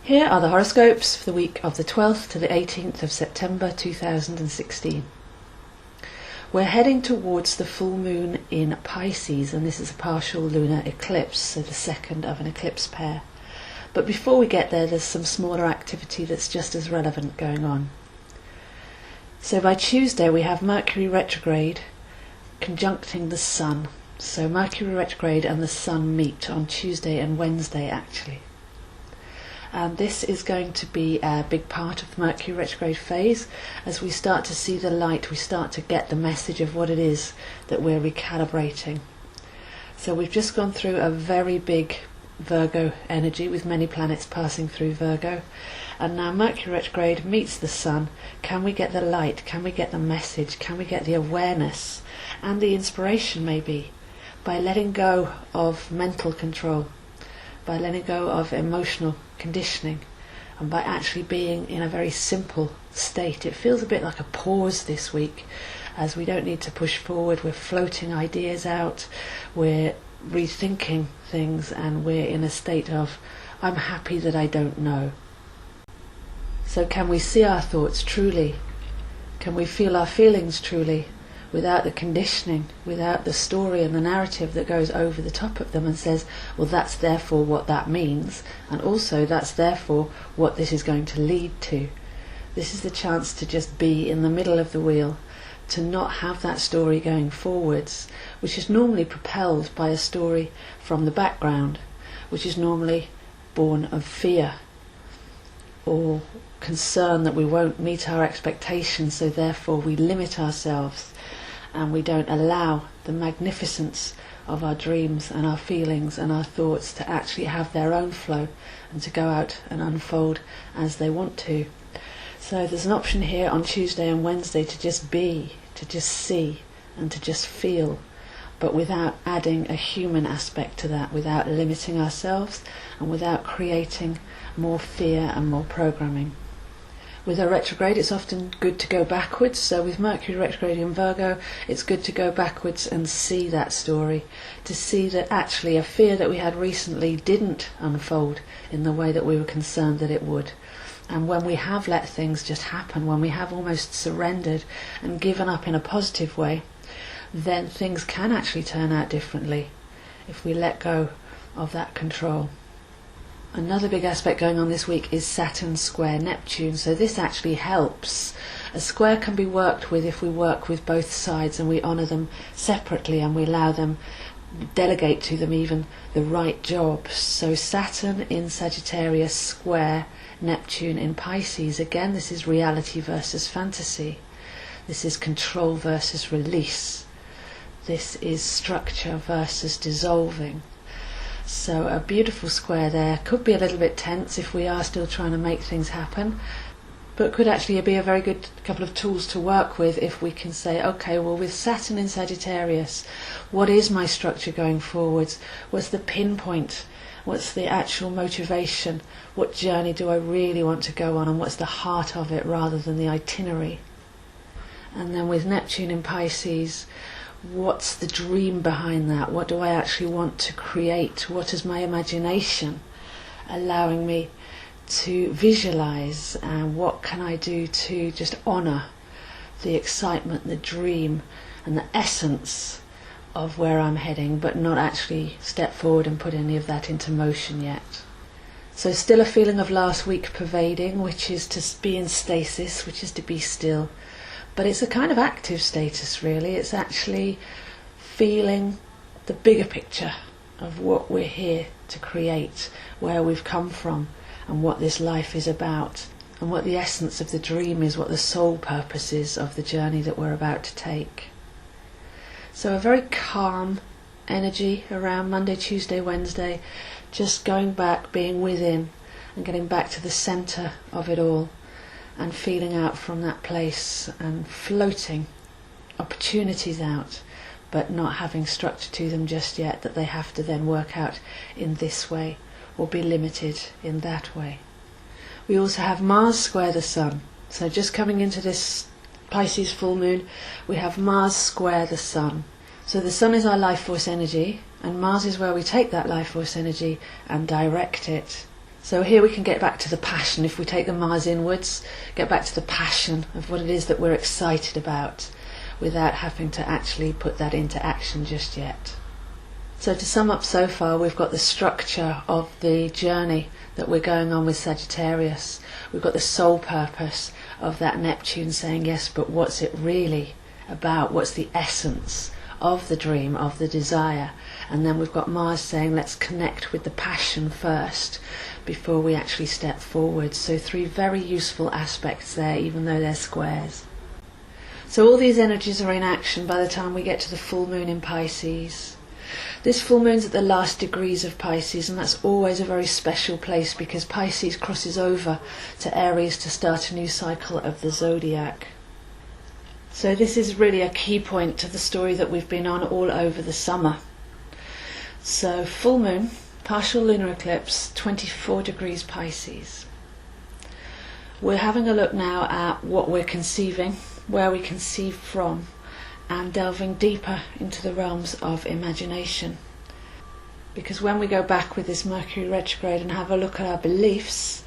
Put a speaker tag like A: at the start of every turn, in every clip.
A: Here are the horoscopes for the week of the 12th to the 18th of September 2016. We're heading towards the full moon in Pisces, and this is a partial lunar eclipse, so the second of an eclipse pair. But before we get there, there's some smaller activity that's just as relevant going on. So by Tuesday we have Mercury retrograde conjuncting the Sun. So Mercury retrograde and the Sun meet on Tuesday and Wednesday actually. And this is going to be a big part of the Mercury retrograde phase. As we start to see the light, we start to get the message of what it is that we're recalibrating. So we've just gone through a very big Virgo energy with many planets passing through Virgo, and now Mercury retrograde meets the Sun. Can we get the light? Can we get the message? Can we get the awareness and the inspiration, maybe, by letting go of mental control, by letting go of emotional conditioning, and by actually being in a very simple state? It feels a bit like a pause this week, as we don't need to push forward. We're floating ideas out, we're rethinking things, and we're in a state of I'm happy that I don't know. So can we see our thoughts truly? Can we feel our feelings truly, without the conditioning, without the story and the narrative that goes over the top of them and says, well, that's therefore what that means, and also that's therefore what this is going to lead to. This is the chance to just be in the middle of the wheel, to not have that story going forwards, which is normally propelled by a story from the background, which is normally born of fear or concern that we won't meet our expectations, so therefore we limit ourselves and we don't allow the magnificence of our dreams and our feelings and our thoughts to actually have their own flow and to go out and unfold as they want to. So there's an option here on Tuesday and Wednesday to just be, to just see and to just feel, but without adding a human aspect to that, without limiting ourselves and without creating more fear and more programming. With a retrograde, it's often good to go backwards. So with Mercury retrograde in Virgo, it's good to go backwards and see that story, to see that actually a fear that we had recently didn't unfold in the way that we were concerned that it would. And when we have let things just happen, when we have almost surrendered and given up in a positive way, then things can actually turn out differently if we let go of that control. Another big aspect going on this week is Saturn square Neptune, so this actually helps. A square can be worked with if we work with both sides and we honour them separately and we allow them, delegate to them even the right jobs. So Saturn in Sagittarius square Neptune in Pisces, again this is reality versus fantasy. This is control versus release. This is structure versus dissolving. So a beautiful square there. Could be a little bit tense if we are still trying to make things happen, but could actually be a very good couple of tools to work with if we can say, okay, well, with Saturn in Sagittarius, what is my structure going forwards? What's the pinpoint? What's the actual motivation? What journey do I really want to go on, and what's the heart of it rather than the itinerary? And then with Neptune in Pisces, what's the dream behind that? What do I actually want to create? What is my imagination allowing me to visualize, and what can I do to just honour the excitement, the dream and the essence of where I'm heading, but not actually step forward and put any of that into motion yet. So still a feeling of last week pervading, which is to be in stasis, which is to be still. But it's a kind of active status really. It's actually feeling the bigger picture of what we're here to create, where we've come from and what this life is about, and what the essence of the dream is, what the sole purpose is of the journey that we're about to take. So a very calm energy around Monday, Tuesday, Wednesday, just going back, being within and getting back to the centre of it all, and feeling out from that place and floating opportunities out, but not having structure to them just yet, that they have to then work out in this way or be limited in that way. We also have Mars square the Sun. So just coming into this Pisces full moon, we have Mars square the Sun. So the Sun is our life force energy, and Mars is where we take that life force energy and direct it. So here we can get back to the passion. If we take the Mars inwards, get back to the passion of what it is that we're excited about without having to actually put that into action just yet. So to sum up so far, we've got the structure of the journey that we're going on with Sagittarius. We've got the soul purpose of that Neptune saying, yes, but what's it really about? What's the essence of the dream, of the desire? And then we've got Mars saying, let's connect with the passion first before we actually step forward. So 3 very useful aspects there, even though they're squares. So all these energies are in action by the time we get to the full moon in Pisces. This full moon's at the last degrees of Pisces, and that's always a very special place because Pisces crosses over to Aries to start a new cycle of the zodiac. So this is really a key point to the story that we've been on all over the summer. So full moon, partial lunar eclipse, 24 degrees Pisces. We're having a look now at what we're conceiving, where we conceive from, and delving deeper into the realms of imagination. Because when we go back with this Mercury retrograde and have a look at our beliefs,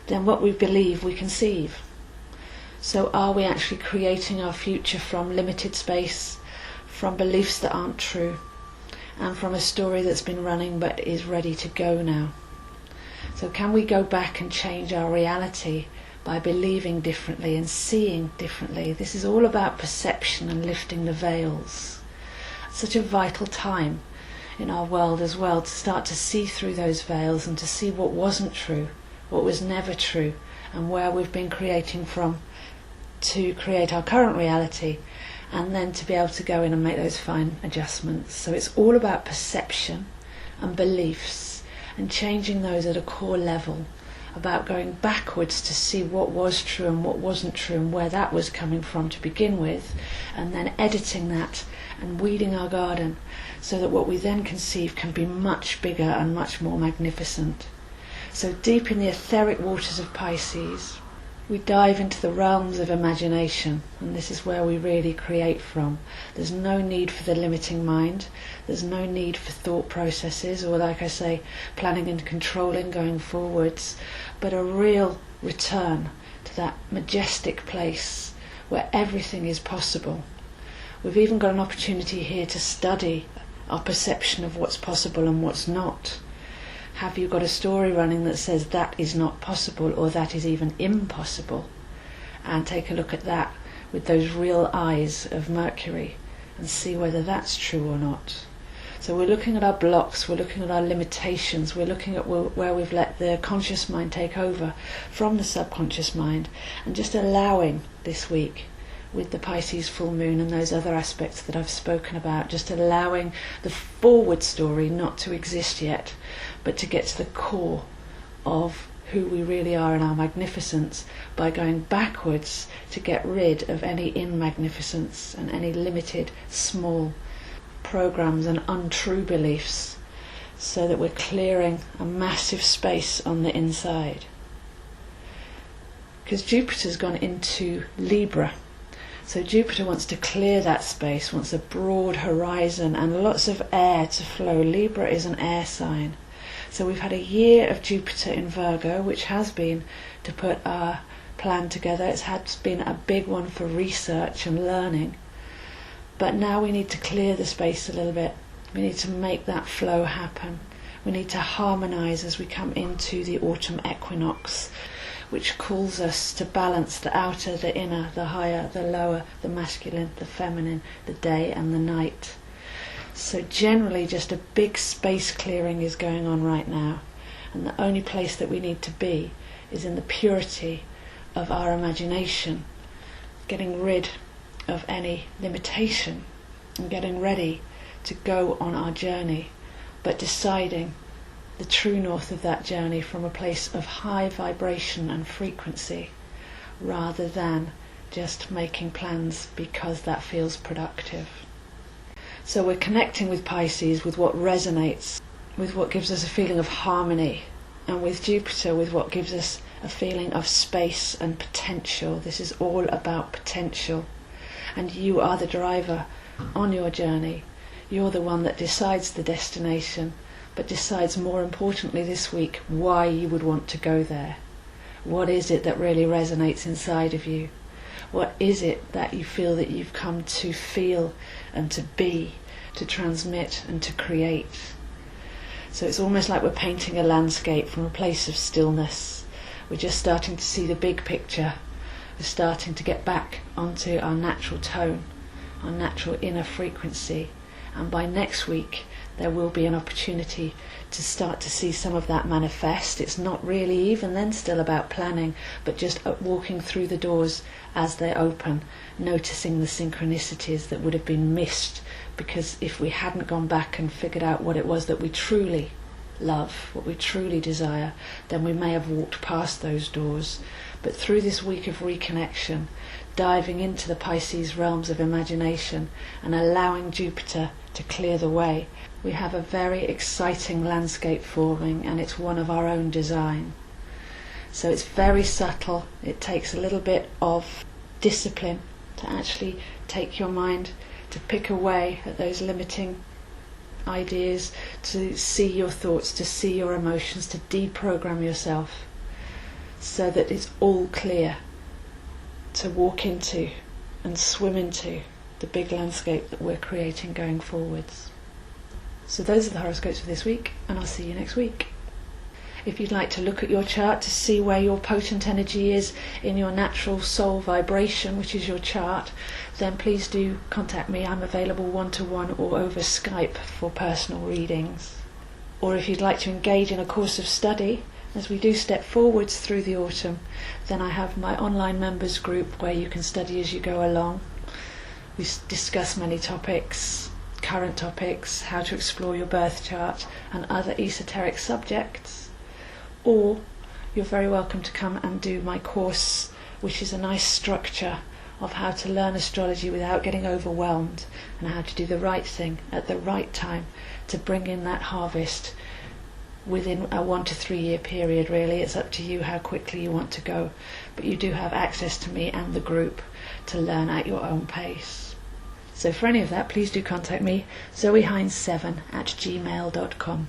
A: then what we believe we conceive. So are we actually creating our future from limited space, from beliefs that aren't true, and from a story that's been running but is ready to go now? So can we go back and change our reality by believing differently and seeing differently? This is all about perception and lifting the veils. Such a vital time in our world as well, to start to see through those veils and to see what wasn't true, what was never true, and where we've been creating from to create our current reality, and then to be able to go in and make those fine adjustments. So it's all about perception and beliefs and changing those at a core level, about going backwards to see what was true and what wasn't true and where that was coming from to begin with, and then editing that and weeding our garden so that what we then conceive can be much bigger and much more magnificent. So deep in the etheric waters of Pisces, we dive into the realms of imagination, and this is where we really create from. There's no need for the limiting mind, there's no need for thought processes, or like I say, planning and controlling going forwards, but a real return to that majestic place where everything is possible. We've even got an opportunity here to study our perception of what's possible and what's not. Have you got a story running that says that is not possible, or that is even impossible? And take a look at that with those real eyes of Mercury and see whether that's true or not. So we're looking at our blocks, we're looking at our limitations, we're looking at where we've let the conscious mind take over from the subconscious mind, and just allowing this week, with the Pisces full moon and those other aspects that I've spoken about, just allowing the forward story not to exist yet, but to get to the core of who we really are in our magnificence by going backwards to get rid of any inmagnificence and any limited, small programs and untrue beliefs, so that we're clearing a massive space on the inside. Because Jupiter's gone into Libra. So Jupiter wants to clear that space, wants a broad horizon and lots of air to flow. Libra is an air sign. So we've had a year of Jupiter in Virgo, which has been to put our plan together. It's been a big one for research and learning. But now we need to clear the space a little bit. We need to make that flow happen. We need to harmonise as we come into the autumn equinox, which calls us to balance the outer, the inner, the higher, the lower, the masculine, the feminine, the day and the night. So generally just a big space clearing is going on right now, and the only place that we need to be is in the purity of our imagination, getting rid of any limitation and getting ready to go on our journey, but deciding the true north of that journey from a place of high vibration and frequency, rather than just making plans because that feels productive. So we're connecting with Pisces, with what resonates, with what gives us a feeling of harmony, and with Jupiter, with what gives us a feeling of space and potential. This is all about potential, and you are the driver on your journey. You're the one that decides the destination, but decides more importantly this week why you would want to go there. What is it that really resonates inside of you? What is it that you feel that you've come to feel and to be, to transmit and to create? So it's almost like we're painting a landscape from a place of stillness. We're just starting to see the big picture. We're starting to get back onto our natural tone, our natural inner frequency. And by next week, there will be an opportunity to start to see some of that manifest. It's not really even then still about planning, but just walking through the doors as they open, noticing the synchronicities that would have been missed, because if we hadn't gone back and figured out what it was that we truly love, what we truly desire, then we may have walked past those doors. But through this week of reconnection, diving into the Pisces realms of imagination and allowing Jupiter to clear the way, we have a very exciting landscape forming, and it's one of our own design. So it's very subtle. It takes a little bit of discipline to actually take your mind to pick away at those limiting ideas, to see your thoughts, to see your emotions, to deprogram yourself so that it's all clear to walk into and swim into the big landscape that we're creating going forwards. So those are the horoscopes for this week, and I'll see you next week. If you'd like to look at your chart to see where your potent energy is in your natural soul vibration, which is your chart, then please do contact me. I'm available one-to-one or over Skype for personal readings. Or if you'd like to engage in a course of study, as we do step forwards through the autumn, then I have my online members group where you can study as you go along. We discuss many topics, current topics, how to explore your birth chart and other esoteric subjects. Or you're very welcome to come and do my course, which is a nice structure of how to learn astrology without getting overwhelmed, and how to do the right thing at the right time to bring in that harvest within a 1 to 3 year period. Really, it's up to you how quickly you want to go, but you do have access to me and the group to learn at your own pace. So for any of that, please do contact me, zoehines7@gmail.com.